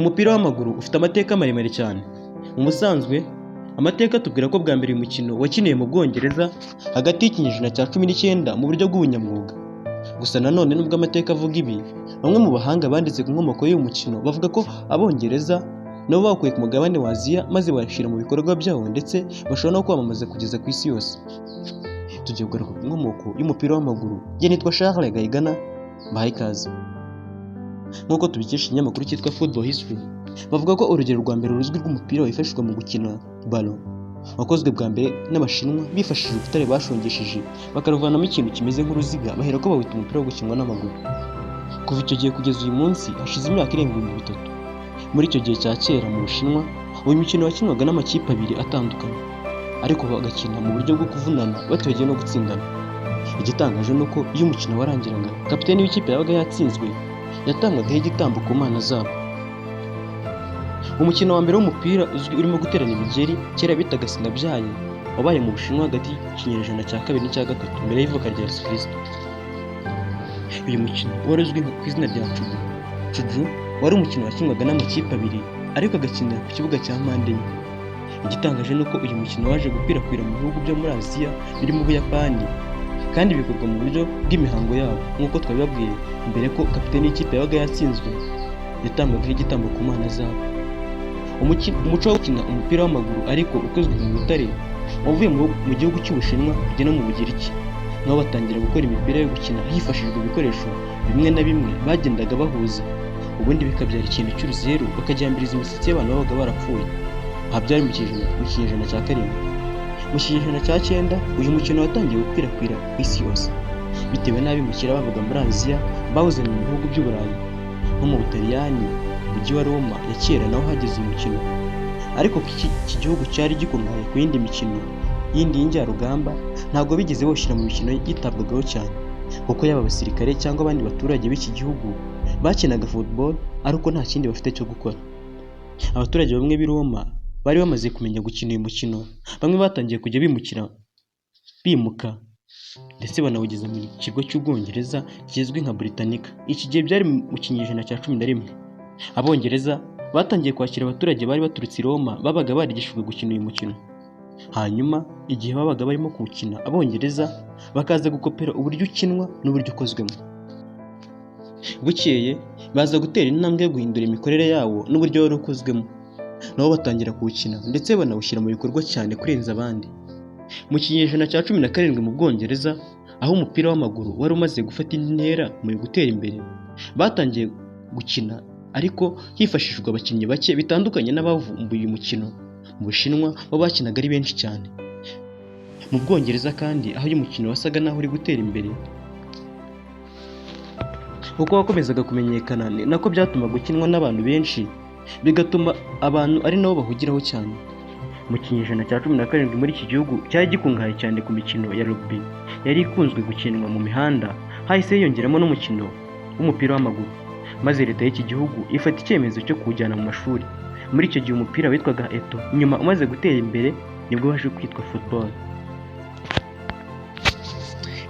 Umupira w'amaguru ufite amateka maremare cyane. Mu busanzwe amateka atubwira ko bwa mbere uyu mukino wakiniwe mu Bwongereza hagati y'ikinyejana cya 19 mu buryo bw'ubunyamwuga. Gusa nanone nubwo amateka avuga ibi, bamwe mu bahanga banditse ku nkomoko y'uyu mukino bavuga ko Abongereza nabo bakuye ku mugabane wa Aziya maze bashyira mu bikorwa byabo ndetse bashobora no kwamamaza kugeza ku isi yose. Tugiye kugaruka ku nkomoko y'umupira w'amaguru. Njye nitwa Charles Gayigana, mbahaye ikaze. Nk'uko tubikesha ikinyamakuru cyitwa Football History, bavuga ko urugero rwa mbere ruzwi rw'umupira wifashishwa mu gukina ballon wakozwe bwa mbere n'Abashinwa bifashishije urutare bashongesheje bakaruvanamo ikintu kimeze nk'uruziga, bahera ko bawita umupira wo gukinwa n'amaguru. Kuva icyo gihe kugeza uyu munsi hashize imyaka irenga 3,000. Muri icyo gihe cya kera mu Bushinwa, uyu mukino wakinwaga n'amakipe abiri atandukanye, ariko bagakina mu buryo bwo kuvunana batibagiwe no gutsindana. Igitangaje ni uko iyo umukino warangiraga, kapiteni w'ikipe yabaga yatsinzwe yatangagaho igitambo ku mana zabo. Umukino wa mbere w'umupira uzwi urimo guterana imigeri kera bitaga sinabyaye wabaye mu Bushinwa hagati y'ikinyejana cya 2 n'icya 3 mbere y'ivuka rya Yesu Kristo. Uyu mukino wari uzwi ku izina rya Chuju. Chuju wari umukino wakinwaga n'amakipe abiri ariko agakinira ku kibuga cya mpande enye. Igitangaje ni uko uyu mukino waje gukwirakwira mu bihugu byo muri Aziya birimo Ubuyapani, kandi bikorwa mu buryo bw'imihango yabo. Nk'uko twabibabwiye mbere ko kapiteni y'ikipe yabaga yatsinzwe yatangagaho igitambo ku mana zabo. Umuco wo gukina umupira w'amaguru ariko ukozwe mu rutare wavuye mu gihugu cy'Ubushinwa kujya no mu Bugiriki, nabo batangira gukora imipira yo gukina hifashishijwe ibikoresho bimwe na bimwe bagendaga bahuza, ubundi bikabyara ikintu cy'uruzeru bakajyambiriza imisatsi y'abantu babaga barapfuye. Aha byari mu kinyejana cya 7. Mu kinyejana cya 9 uyu mukino watangiye gukwirakwira ku isi yose bitewe n'abimukira bavaga muri Aziya bawuzanye mu bihugu by'Uburayi nko mu Butaliyani. Umujyi wa Roma ya kera naho hageze uyu mukino, ariko iki gihugu cyari gikungahaye ku yindi mikino yindi y'injyarugamba ntabwo bigeze bawushyira mu mikino yitabwagaho cyane, kuko yaba abasirikare cyangwa abandi baturage b'iki gihugu bakinaga football ariko nta kindi bafite cyo gukora. Abaturage bamwe b'i Roma bari bamaze kumenya gukina uyu mukino, bamwe batangiye kujya bimuka ndetse banawugeza mu kigo cy'Ubwongereza kizwi nka Britannica. Iki gihe byari mu kinyejana cya 11. Abongereza batangiye kwakira abaturage bari baturutse i Roma babaga barigishijwe gukina uyu mukino. Hanyuma igihe babaga barimo kuwukina, Abongereza bakaza gukopera uburyo ukinwa n'uburyo ukozwemo. Bukeye baza gutera intambwe yo guhindura imikorere yawo n'uburyo wari ukozwemo, nabo batangira kuwukina ndetse banawushyira mu bikorwa cyane kurenza abandi. Mu kinyejana cya 17 mu Bwongereza, aho umupira w'amaguru wari umaze gufata intera mu gutera imbere, batangiye gukina ariko hifashishijwe abakinnyi bake bitandukanye n'abavumbuye uyu mukino. Mu Bushinwa bo bakinaga ari benshi cyane. Mu Bwongereza kandi, aho uyu mukino wasaga naho uri gutera imbere, uko wakomezaga kumenyekana nako byatuma gukinwa n'abantu benshi, bigatuma abantu ari nabo bahugiraho cyane. Mu kinyejana cya 17 muri iki gihugu cyari gikungahaye cyane ku mikino ya rugby yari ikunzwe gukinwa mu mihanda, hahise hiyongeramo n'umukino w'umupira w'amaguru, maze leta y'iki gihugu ifata icyemezo cyo kuwujyana mu mashuri. Muri icyo gihe umupira witwaga Eto, nyuma umaze gutera imbere nibwo waje kwitwa football.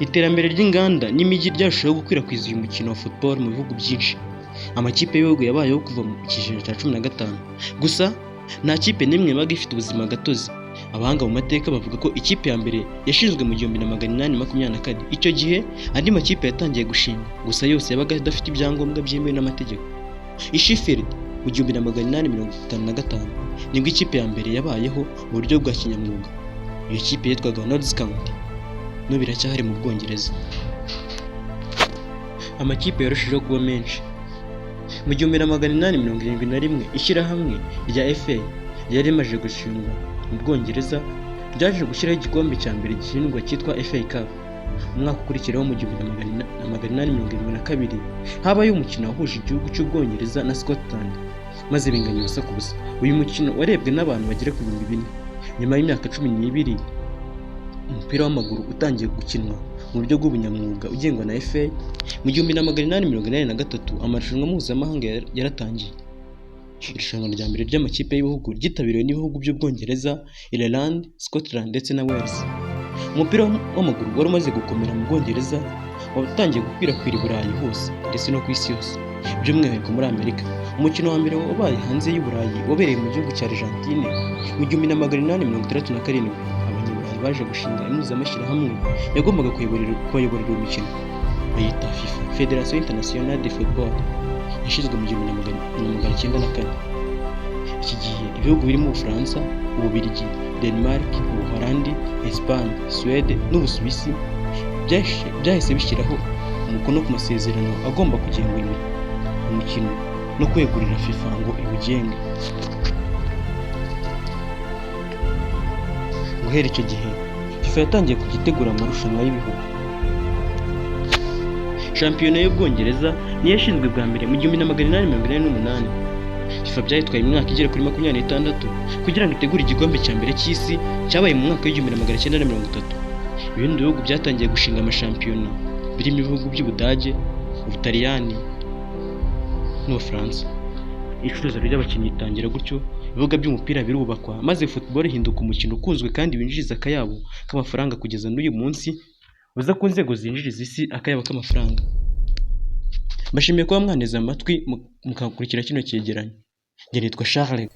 Iterambere ry'inganda n'imijyi ryarushaho gukwirakwiza uyu mukino wa football mu bihugu byinshi. Amakipe y'ibihugu yabayeho kuva mu kinyejana cya 15, gusa nta kipe n'imwe yabaga ifite ubuzima gatozi. Abahanga mu mateka bavuga ko ikipe ya mbere yashinzwe mu 1824. Icyo gihe andi makipe yatangiye gushinga, gusa yose yabaga adafite ibyangombwa byemewe n'amategeko. I Sheffield mu 1855 nibwo ikipe ya mbere yabayeho mu buryo bwa kinyamwuga. Iyo kipe yitwaga Notts County, n'ubu iracyahari mu Bwongereza. Amakipe yarushijeho kuba menshi. Mu 1871 ishyirahamwe rya FA ryari rimaze gushingwa mu Bwongereza ryaje gushyiraho igikombe cya mbere gihindurwa cyitwa FA Cup. Umwaka ukurikiraho mu 1872 habaye umukino wahuje igihugu cy'Ubwongereza na Scotland, maze binganya ubusa ku busa. Uyu mukino warebwe n'abantu bagera ku 4,000. Nyuma y'imyaka 12 umupira w'amaguru utangiye gukinwa mu buryo bw'ubunyamwuga ugengwa na FA, mu 1883 amarushanwa mpuzamahanga yaratangiye. Irushanwa rya mbere ry'amakipe y'ibihugu ryitabiriwe n'ibihugu by'Ubwongereza, Ireland, Scotland ndetse na Wales. Umupira w'amaguru wari umaze gukomera mu Bwongereza, watangiye gukwirakwira i Burayi hose ndetse no ku isi yose, by'umwihariko muri Amerika. Umukino wa mbere wabaye hanze y'u Burayi wabereye mu gihugu cya Argentine mu 1867. Abanyaburayi baje gushinga impuzamashyirahamwe yagombaga kubayoborera uwo mukino, bayita FIFA, Fédération Internationale de Football, yashyizwe mu 1904. Iki gihe ibihugu birimo Ubufaransa, Ububiligi, Denmark, Ubuholandi, Espagne, Suède n'Ubusuwisi byahise bishyiraho umukono ku masezerano agomba kugenga uyu mukino no kwegurira FIFA ngo iwugenge. Guhera icyo gihe FIFA yatangiye kujya itegura amarushanwa y'ibihugu. Shampiyona y'Ubwongereza niyo yashinzwe bwa mbere mu 1848. FIFA byayitwaye imyaka igera kuri 26 kugira ngo itegure igikombe cya mbere cy'isi cyabaye mu mwaka w'1930. Ibindi bihugu byatangiye gushinga amashampiyona birimo ibihugu by'Ubudage, Ubutaliyani n'Ubufaransa. Icuruza ry'abakinnyi ritangira gutyo, ibibuga by'umupira birubakwa, maze football ihinduka umukino ukunzwe kandi winjiriza akayabo k'amafaranga kugeza n'uyu munsi uza ku nzego zinjiriza isi akayabo k'amafaranga. Mbashimiye kuba mwaneze amatwi mukakurikira kino cyegeranyo. Njye nitwa Charles.